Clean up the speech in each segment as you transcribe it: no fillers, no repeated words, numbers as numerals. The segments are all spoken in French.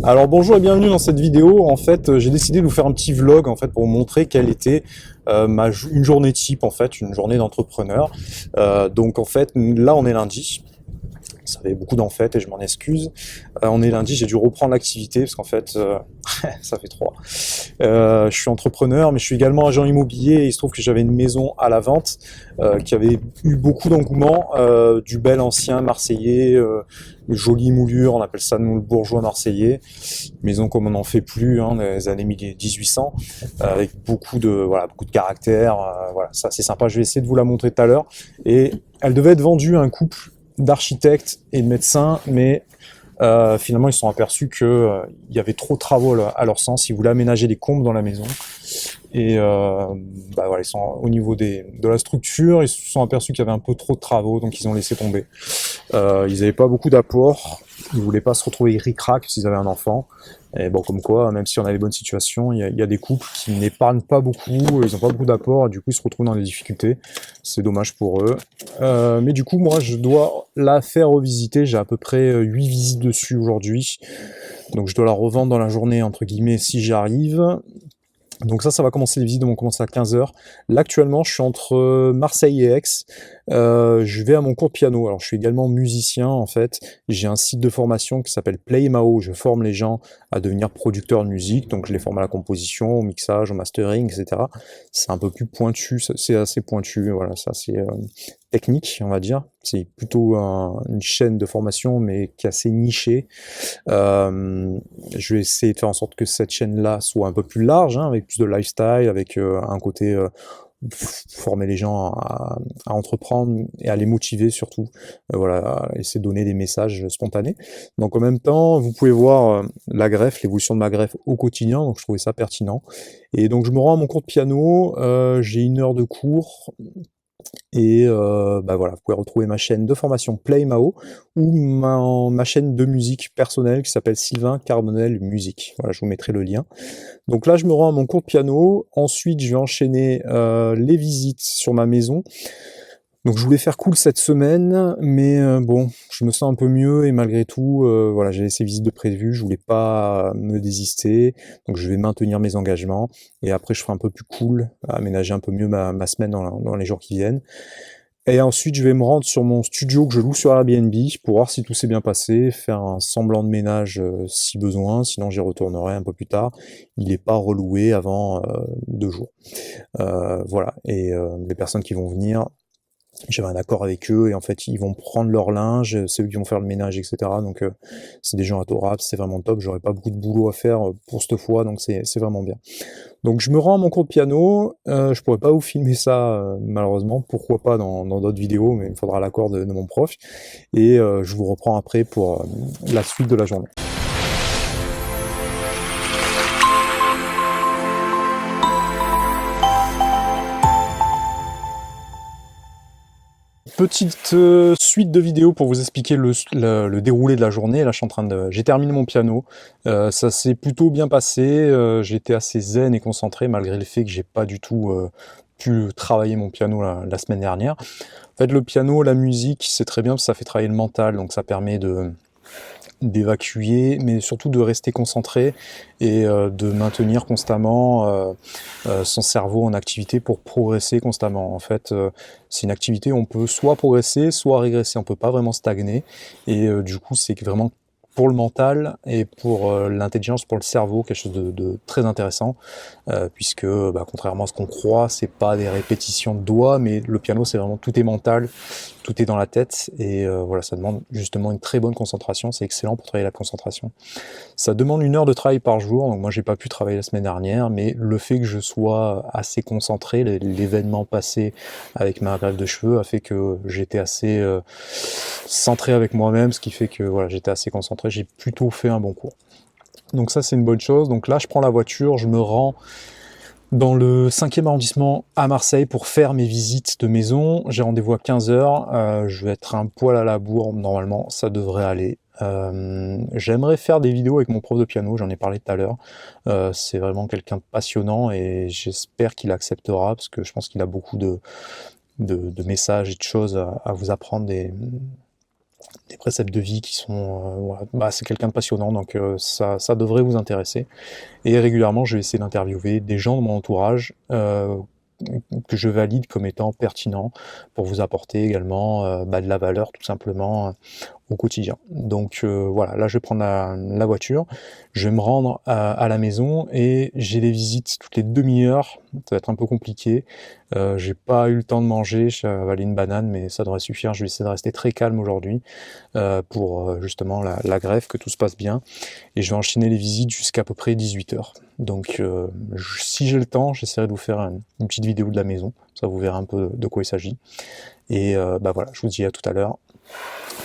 Alors bonjour et bienvenue dans cette vidéo. En fait, j'ai décidé de vous faire un petit vlog en fait pour vous montrer quelle était une journée type en fait, une journée d'entrepreneur. Donc en fait, là on est lundi. Ça fait beaucoup d'en fait et je m'en excuse. On est lundi, j'ai dû reprendre l'activité parce qu'en fait, ça fait trois. Je suis entrepreneur, mais je suis également agent immobilier et il se trouve que j'avais une maison à la vente qui avait eu beaucoup d'engouement, du bel ancien marseillais, joli moulure, on appelle ça nous le bourgeois marseillais, maison comme on n'en fait plus, hein, des années 1800, avec beaucoup de caractère. Voilà, ça c'est sympa. Je vais essayer de vous la montrer tout à l'heure. Et elle devait être vendue à un couple d'architectes et de médecins, mais finalement, ils se sont aperçus que il y avait trop de travaux à leur sens. Ils voulaient aménager des combles dans la maison. Et voilà, ils sont au niveau de la structure, ils se sont aperçus qu'il y avait un peu trop de travaux, donc ils ont laissé tomber. Ils n'avaient pas beaucoup d'apports. Ils voulaient pas se retrouver ric-rac s'ils avaient un enfant. Et bon, comme quoi, même si on a les bonnes situations, il y a des couples qui n'épargnent pas beaucoup, ils n'ont pas beaucoup d'apports, et du coup, ils se retrouvent dans des difficultés. C'est dommage pour eux. Mais du coup, moi, je dois la faire revisiter. J'ai à peu près 8 visites dessus aujourd'hui. Donc, je dois la revendre dans la journée, entre guillemets, si j'y arrive. Donc ça va commencer, les visites vont commencer à 15h. Là, actuellement, je suis entre Marseille et Aix. Je vais à mon cours de piano. Alors, je suis également musicien, en fait. J'ai un site de formation qui s'appelle PlayMao. Je forme les gens à devenir producteurs de musique. Donc, je les forme à la composition, au mixage, au mastering, etc. C'est un peu plus pointu. C'est assez pointu. Voilà, ça, c'est technique, on va dire. C'est plutôt une chaîne de formation, mais qui est assez nichée. Je vais essayer de faire en sorte que cette chaîne-là soit un peu plus large, hein, avec plus de lifestyle, avec un côté former les gens à entreprendre et à les motiver surtout. Voilà, essayer de donner des messages spontanés. Donc en même temps, vous pouvez voir la greffe, l'évolution de ma greffe au quotidien, donc je trouvais ça pertinent. Et donc je me rends à mon cours de piano, j'ai 1 heure de cours, et voilà, vous pouvez retrouver ma chaîne de formation PlayMao ou ma chaîne de musique personnelle qui s'appelle Sylvain Carbonel Musique. Voilà, je vous mettrai le lien. Donc là, je me rends à mon cours de piano. Ensuite, je vais enchaîner les visites sur ma maison. Donc je voulais faire cool cette semaine, mais bon, je me sens un peu mieux et malgré tout, voilà, j'ai ces visites de prévues, je voulais pas me désister, donc je vais maintenir mes engagements et après je ferai un peu plus cool, aménager un peu mieux ma semaine dans les jours qui viennent. Et ensuite, je vais me rendre sur mon studio que je loue sur Airbnb pour voir si tout s'est bien passé, faire un semblant de ménage si besoin, sinon j'y retournerai un peu plus tard. Il n'est pas reloué avant 2 jours. Voilà, et les personnes qui vont venir, j'avais un accord avec eux et en fait ils vont prendre leur linge, c'est eux qui vont faire le ménage, etc. Donc c'est des gens adorables, c'est vraiment top. J'aurais pas beaucoup de boulot à faire pour cette fois, donc c'est vraiment bien. Donc je me rends à mon cours de piano, je pourrais pas vous filmer ça malheureusement, pourquoi pas dans d'autres vidéos, mais il me faudra l'accord de mon prof. Et je vous reprends après pour la suite de la journée. Petite suite de vidéos pour vous expliquer le déroulé de la journée. Là, j'ai terminé mon piano. Ça s'est plutôt bien passé. J'étais assez zen et concentré malgré le fait que j'ai pas du tout pu travailler mon piano la semaine dernière. En fait, le piano, la musique, c'est très bien parce que ça fait travailler le mental, donc ça permet d'évacuer, mais surtout de rester concentré et de maintenir constamment son cerveau en activité pour progresser constamment. En fait, c'est une activité où on peut soit progresser, soit régresser, on peut pas vraiment stagner, et du coup, c'est vraiment pour le mental et pour l'intelligence, pour le cerveau, quelque chose de très intéressant, puisque contrairement à ce qu'on croit, c'est pas des répétitions de doigts, mais le piano, c'est vraiment tout est mental, tout est dans la tête, et voilà, ça demande justement une très bonne concentration, c'est excellent pour travailler la concentration. Ça demande 1 heure de travail par jour, donc moi j'ai pas pu travailler la semaine dernière, mais le fait que je sois assez concentré, l'événement passé avec ma greffe de cheveux a fait que j'étais assez centré avec moi-même, ce qui fait que voilà, j'étais assez concentré, j'ai plutôt fait un bon cours. Donc ça c'est une bonne chose. Donc là je prends la voiture, je me rends dans le 5e arrondissement à Marseille pour faire mes visites de maison. J'ai rendez-vous à 15h, je vais être un poil à la bourre, normalement ça devrait aller. J'aimerais faire des vidéos avec mon prof de piano, j'en ai parlé tout à l'heure. C'est vraiment quelqu'un de passionnant et j'espère qu'il acceptera parce que je pense qu'il a beaucoup de messages et de choses à vous apprendre des préceptes de vie qui sont... voilà. Bah, c'est quelqu'un de passionnant, donc ça devrait vous intéresser. Et régulièrement, je vais essayer d'interviewer des gens de mon entourage que je valide comme étant pertinents pour vous apporter également bah, de la valeur tout simplement au quotidien. Donc voilà, là je vais prendre la voiture, je vais me rendre à la maison et j'ai des visites toutes les demi-heures, ça va être un peu compliqué. J'ai pas eu le temps de manger, j'ai avalé une banane mais ça devrait suffire, je vais essayer de rester très calme aujourd'hui pour justement la greffe, que tout se passe bien. Et je vais enchaîner les visites jusqu'à peu près 18h. Donc si j'ai le temps, j'essaierai de vous faire une petite vidéo de la maison, ça vous verrez un peu de quoi il s'agit. Et bah voilà, je vous dis à tout à l'heure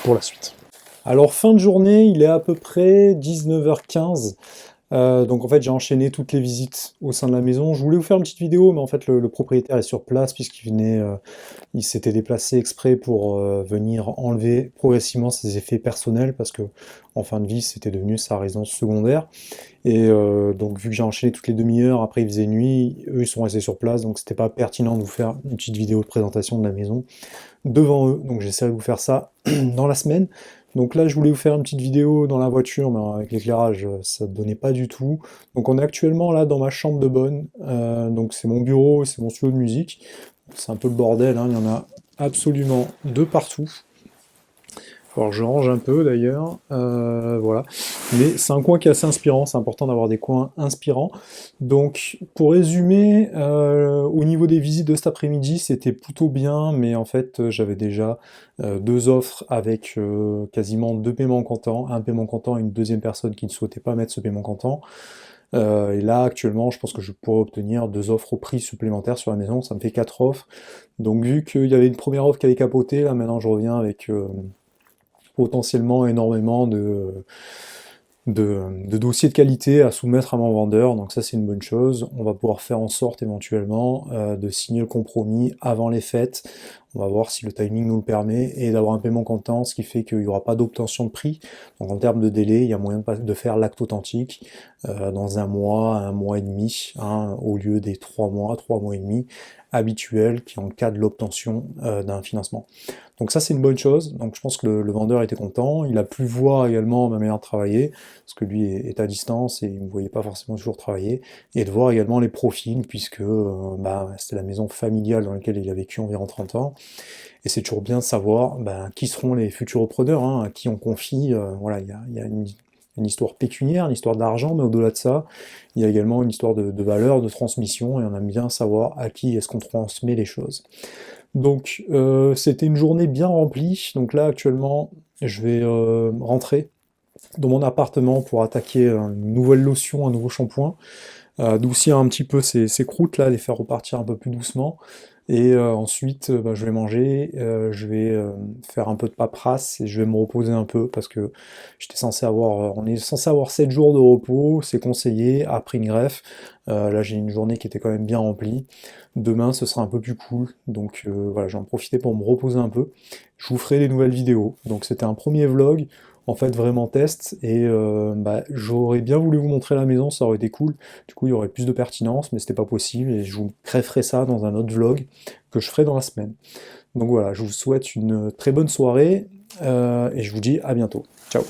pour la suite. Alors fin de journée, il est à peu près 19h15. Donc en fait j'ai enchaîné toutes les visites au sein de la maison. Je voulais vous faire une petite vidéo, mais en fait le propriétaire est sur place puisqu'il venait, il s'était déplacé exprès pour venir enlever progressivement ses effets personnels parce que en fin de vie c'était devenu sa résidence secondaire. Et donc vu que j'ai enchaîné toutes les demi-heures, après il faisait nuit, eux ils sont restés sur place, donc c'était pas pertinent de vous faire une petite vidéo de présentation de la maison devant eux. Donc j'essaierai de vous faire ça dans la semaine. Donc là, je voulais vous faire une petite vidéo dans la voiture, mais avec l'éclairage, ça ne donnait pas du tout. Donc on est actuellement là dans ma chambre de bonne. Donc c'est mon bureau, c'est mon studio de musique. C'est un peu le bordel, hein, il y en a absolument de partout. Alors je range un peu d'ailleurs, voilà. Mais c'est un coin qui est assez inspirant, c'est important d'avoir des coins inspirants. Donc pour résumer, au niveau des visites de cet après-midi, c'était plutôt bien, mais en fait j'avais déjà deux offres avec quasiment deux paiements comptants, un paiement comptant et une deuxième personne qui ne souhaitait pas mettre ce paiement comptant. Et là actuellement je pense que je pourrais obtenir deux offres au prix supplémentaire sur la maison, ça me fait quatre offres. Donc vu qu'il y avait une première offre qui avait capoté, là maintenant je reviens avec potentiellement énormément de dossiers de qualité à soumettre à mon vendeur, donc ça c'est une bonne chose. On va pouvoir faire en sorte éventuellement de signer le compromis avant les fêtes. On va voir si le timing nous le permet et d'avoir un paiement comptant, ce qui fait qu'il n'y aura pas d'obtention de prix. Donc en termes de délai, il y a moyen de faire l'acte authentique dans un mois et demi, hein, au lieu des 3 mois et demi habituels qui en cas de l'obtention d'un financement. Donc ça c'est une bonne chose, donc je pense que le vendeur était content, il a pu voir également ma manière de travailler, parce que lui est à distance et il ne me voyait pas forcément toujours travailler, et de voir également les profils, puisque bah, c'était la maison familiale dans laquelle il a vécu environ 30 ans, et c'est toujours bien de savoir bah, qui seront les futurs repreneurs, hein, à qui on confie, voilà, il y a une histoire pécuniaire, une histoire d'argent, mais au-delà de ça, il y a également une histoire de valeur, de transmission, et on aime bien savoir à qui est-ce qu'on transmet les choses. Donc c'était une journée bien remplie, donc là actuellement je vais rentrer dans mon appartement pour attaquer une nouvelle lotion, un nouveau shampoing, adoucir un petit peu ces croûtes là, les faire repartir un peu plus doucement, et ensuite bah, je vais manger, je vais faire un peu de paperasse et je vais me reposer un peu parce que on est censé avoir 7 jours de repos, c'est conseillé après une greffe. Là j'ai une journée qui était quand même bien remplie. Demain ce sera un peu plus cool, donc voilà, j'en profiter pour me reposer un peu. Je vous ferai des nouvelles vidéos. Donc c'était un premier vlog, en fait vraiment test, et bah, j'aurais bien voulu vous montrer la maison, ça aurait été cool. Du coup il y aurait plus de pertinence, mais c'était pas possible, et je vous grefferai ça dans un autre vlog que je ferai dans la semaine. Donc voilà, je vous souhaite une très bonne soirée, et je vous dis à bientôt. Ciao!